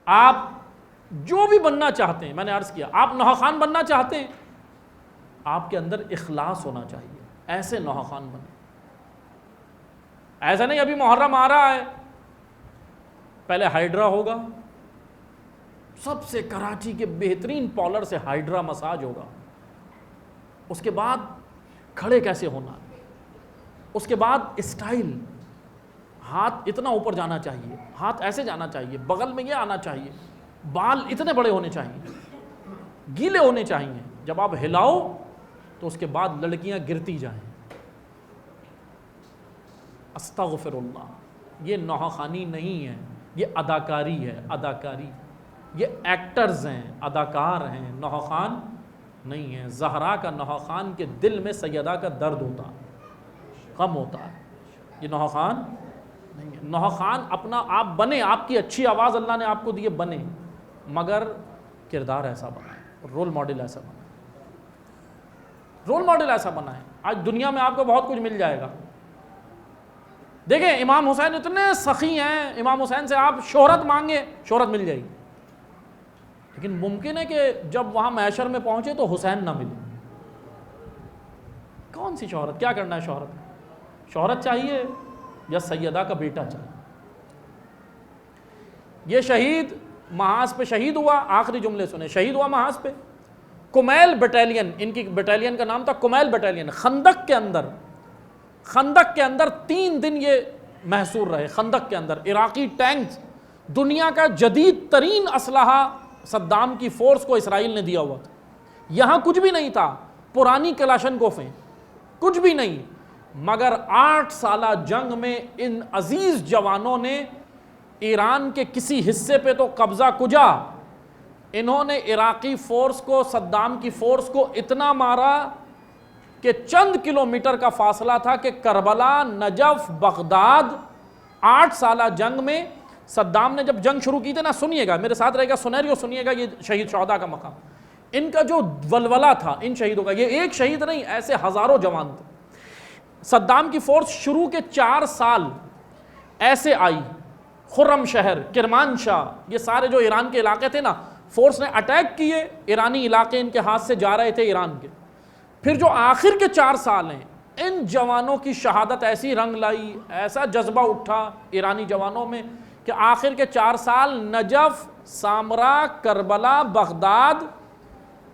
آپ جو بھی بننا چاہتے ہیں، میں نے عرض کیا آپ نوحہ خان بننا چاہتے ہیں، آپ کے اندر اخلاص ہونا چاہیے، ایسے نوحہ خان بنے. ایسا نہیں ابھی محرم آ رہا ہے پہلے ہائیڈرا ہوگا، سب سے کراچی کے بہترین پارلر سے ہائیڈرا مساج ہوگا، اس کے بعد کھڑے کیسے ہونا، اس کے بعد اسٹائل، ہاتھ اتنا اوپر جانا چاہیے، ہاتھ ایسے جانا چاہیے، بغل میں یہ آنا چاہیے، بال اتنے بڑے ہونے چاہیے، گیلے ہونے چاہیے، جب آپ ہلاؤ تو اس کے بعد لڑکیاں گرتی جائیں. استغفر اللہ، یہ نوحہ خانی نہیں ہے، یہ اداکاری ہے، اداکاری. یہ ایکٹرز ہیں، اداکار ہیں، نوحہ خان نہیں ہے. زہرا کا نوحہ خان کے دل میں سیدہ کا درد ہوتا ہے، غم ہوتا ہے. یہ نوحہ خان نہیں ہے. نوحہ خان اپنا آپ بنے، آپ کی اچھی آواز اللہ نے آپ کو دیے بنے، مگر کردار ایسا بنائے، رول ماڈل ایسا بنائے، رول ماڈل ایسا بنائے. آج دنیا میں آپ کو بہت کچھ مل جائے گا. دیکھیں امام حسین اتنے سخی ہیں، امام حسین سے آپ شہرت مانگے شہرت مل جائے گی، لیکن ممکن ہے کہ جب وہاں محشر میں پہنچے تو حسین نہ ملے. کون سی شہرت؟ کیا کرنا ہے شہرت؟ شہرت چاہیے یا سیدہ کا بیٹا چاہیے؟ یہ شہید محاذ پہ شہید ہوا، آخری جملے سنے، شہید ہوا محاذ پہ. کمیل بٹالین، ان کی بٹالین کا نام تھا کمیل بٹالین. خندق کے اندر 3 دن یہ محصور رہے. خندق کے اندر عراقی ٹینکس، دنیا کا جدید ترین اسلحہ صدام کی فورس کو اسرائیل نے دیا ہوا تھا. یہاں کچھ بھی نہیں تھا، پرانی کلاشنکوفیں، کچھ بھی نہیں. مگر 8 سالہ جنگ میں ان عزیز جوانوں نے ایران کے کسی حصے پہ تو قبضہ کجا، انہوں نے عراقی فورس کو، صدام کی فورس کو اتنا مارا کہ چند کلومیٹر کا فاصلہ تھا کہ کربلا، نجف، بغداد. 8 سالہ جنگ میں صدام نے جب جنگ شروع کی تھی نا، سنیے گا میرے ساتھ رہے گا، سنیریو سنیے گا، یہ شہید شہداء کا مقام، ان کا جو ولولہ تھا ان شہیدوں کا، یہ ایک شہید نہیں، ایسے ہزاروں جوان تھے. صدام کی فورس شروع کے 4 سال ایسے آئی، خرم شہر، کرمانشاہ، یہ سارے جو ایران کے علاقے تھے نا، فورس نے اٹیک کیے، ایرانی علاقے ان کے ہاتھ سے جا رہے تھے ایران کے. پھر جو آخر کے 4 سال ہیں، ان جوانوں کی شہادت ایسی رنگ لائی، ایسا جذبہ اٹھا ایرانی جوانوں میں کہ آخر کے 4 سال Najaf, Samarra, Karbala, Baghdad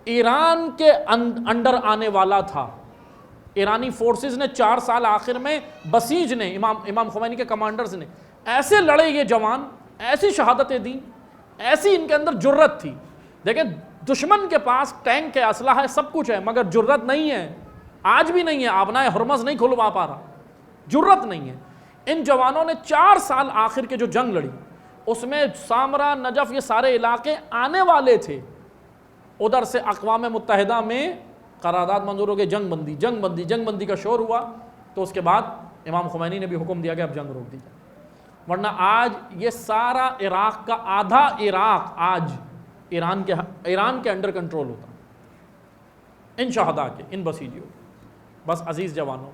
Iran کے انڈر آنے والا تھا. ایرانی فورسز نے 4 سال آخر میں بسیج نے، امام خمینی کے کمانڈرز نے ایسے لڑے، یہ جوان ایسی شہادتیں دیں، ایسی ان کے اندر جرت تھی. دیکھیں دشمن کے پاس ٹینک ہے، اسلحہ ہے، سب کچھ ہے، مگر جرت نہیں ہے، آج بھی نہیں ہے. آبنائے ہرمز نہیں کھلوا پا رہا، جرت نہیں ہے. ان جوانوں نے 4 سال آخر کے جو جنگ لڑی، اس میں سامرا، نجف، یہ سارے علاقے آنے والے تھے. ادھر سے اقوام متحدہ میں قرارداد منظور ہو گئی، جنگ بندی کا شور ہوا. تو اس کے بعد امام خمینی نے بھی حکم دیا کہ اب جنگ روک دی جائے، ورنہ آج یہ سارا عراق کا آدھا عراق آج ایران کے انڈر کنٹرول ہوتا، ان شہداء کے، ان بسیجیوں. بس عزیز جوانوں،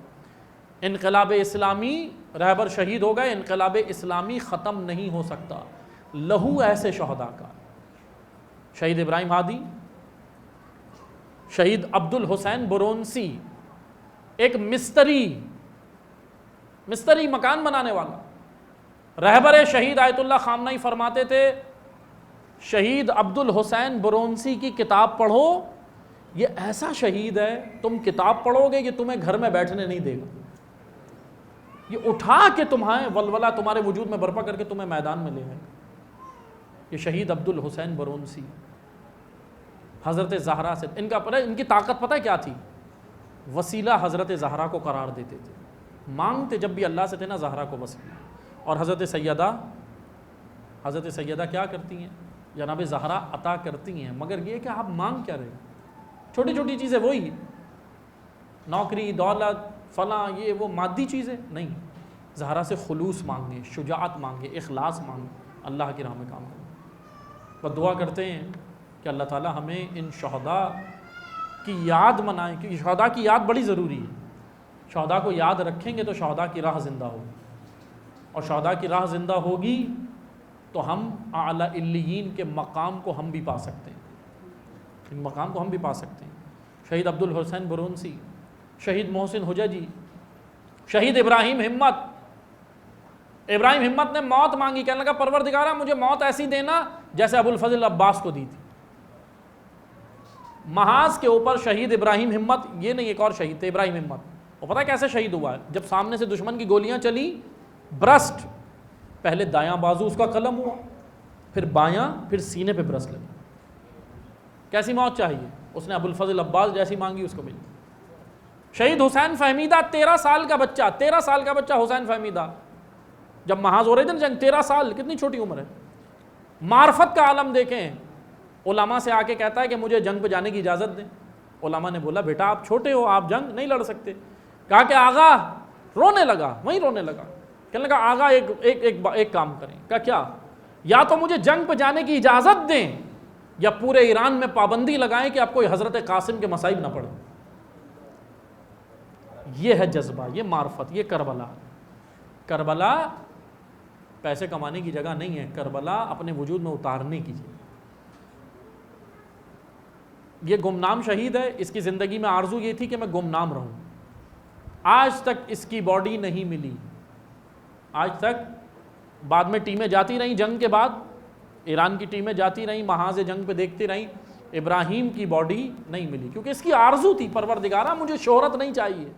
انقلاب اسلامی رہبر شہید ہو گئے، انقلاب اسلامی ختم نہیں ہو سکتا. لہو ایسے شہداء کا، شہید ابراہیم ہادی، شہید عبد الحسین برونسی، ایک مستری مکان بنانے والا رہبر شہید آیت اللہ خامنہی فرماتے تھے، شہید عبد الحسین برونسی کی کتاب پڑھو، یہ ایسا شہید ہے تم کتاب پڑھو گے کہ تمہیں گھر میں بیٹھنے نہیں دے گا، یہ اٹھا کے تمہیں ولولہ تمہارے وجود میں برپا کر کے تمہیں میدان میں لے گا. یہ شہید عبد الحسین برونسی حضرت زہرا سے، ان کی طاقت پتہ ہے کیا تھی؟ وسیلہ حضرت زہرا کو قرار دیتے تھے، مانگتے جب بھی اللہ سے تھے نا زہرا کو وسیلہ. اور حضرت سیدہ کیا کرتی ہیں؟ جناب زہرا عطا کرتی ہیں، مگر یہ کہ آپ مانگ کیا رہے؟ چھوٹی چھوٹی چیزیں، وہی نوکری، دولت، فلاں، یہ وہ مادی چیزیں نہیں. زہرا سے خلوص مانگیں، شجاعت مانگیں، اخلاص مانگیں، اللہ کی راہ میں کام کریں. بس دعا کرتے ہیں کہ اللہ تعالیٰ ہمیں ان شہداء کی یاد منائیں، کیونکہ شہداء کی یاد بڑی ضروری ہے. شہداء کو یاد رکھیں گے تو شہداء کی راہ زندہ ہوگی، اور شہداء کی راہ زندہ ہوگی تو ہم اعلیٰ علیین کے مقام کو ہم بھی پا سکتے ہیں، ان مقام کو ہم بھی پا سکتے ہیں۔ شہید عبد الحسین برونسی، شہید محسن حججی، شہید ابراہیم ہمت۔ ابراہیم ہمت نے موت مانگی، کہنے لگا پروردگارا مجھے موت ایسی دینا جیسے ابو الفضل عباس کو دی تھی۔ محاذ کے اوپر شہید ابراہیم ہمت، یہ نہیں ایک اور شہید تھے ابراہیم ہمت، وہ پتہ کیسے شہید ہوا ہے؟ جب سامنے سے دشمن کی گولیاں چلی، برسٹ، پہلے دایاں بازو اس کا قلم ہوا، پھر بایاں، پھر سینے پہ برسٹ لگی۔ کیسی موت چاہیے؟ اس نے ابو الفضل عباس جیسی مانگی، اس کو ملی۔ شہید حسین فہمیدہ، 13 سال کا بچہ، 13 سال کا بچہ حسین فہمیدہ، جب محاذ ہو رہے تھے جنگ، 13 سال، کتنی چھوٹی عمر ہے۔ معرفت کا عالم دیکھیں، علماء سے آ کے کہتا ہے کہ مجھے جنگ پہ جانے کی اجازت دیں۔ علماء نے بولا بیٹا آپ چھوٹے ہو، آپ جنگ نہیں لڑ سکتے۔ کہا کہ آغا، رونے لگا، وہیں رونے لگا، کہنے لگا آغا ایک کام کریں۔ کہا کیا؟ یا تو مجھے جنگ پہ جانے کی اجازت دیں یا پورے ایران میں پابندی لگائیں کہ اب کوئی حضرت قاسم کے مصائب نہ پڑھیں۔ یہ ہے جذبہ، یہ معرفت، یہ کربلا۔ کربلا پیسے کمانے کی جگہ نہیں ہے، کربلا اپنے وجود میں اتارنے کی جگہ۔ یہ گمنام شہید ہے، اس کی زندگی میں آرزو یہ تھی کہ میں گمنام رہوں۔ آج تک اس کی باڈی نہیں ملی، آج تک۔ بعد میں ٹیمیں جاتی رہیں، جنگ کے بعد ایران کی ٹیمیں جاتی رہیں، محاذ جنگ پہ دیکھتی رہیں، ابراہیم کی باڈی نہیں ملی، کیونکہ اس کی آرزو تھی پروردگارا مجھے شہرت نہیں چاہیے،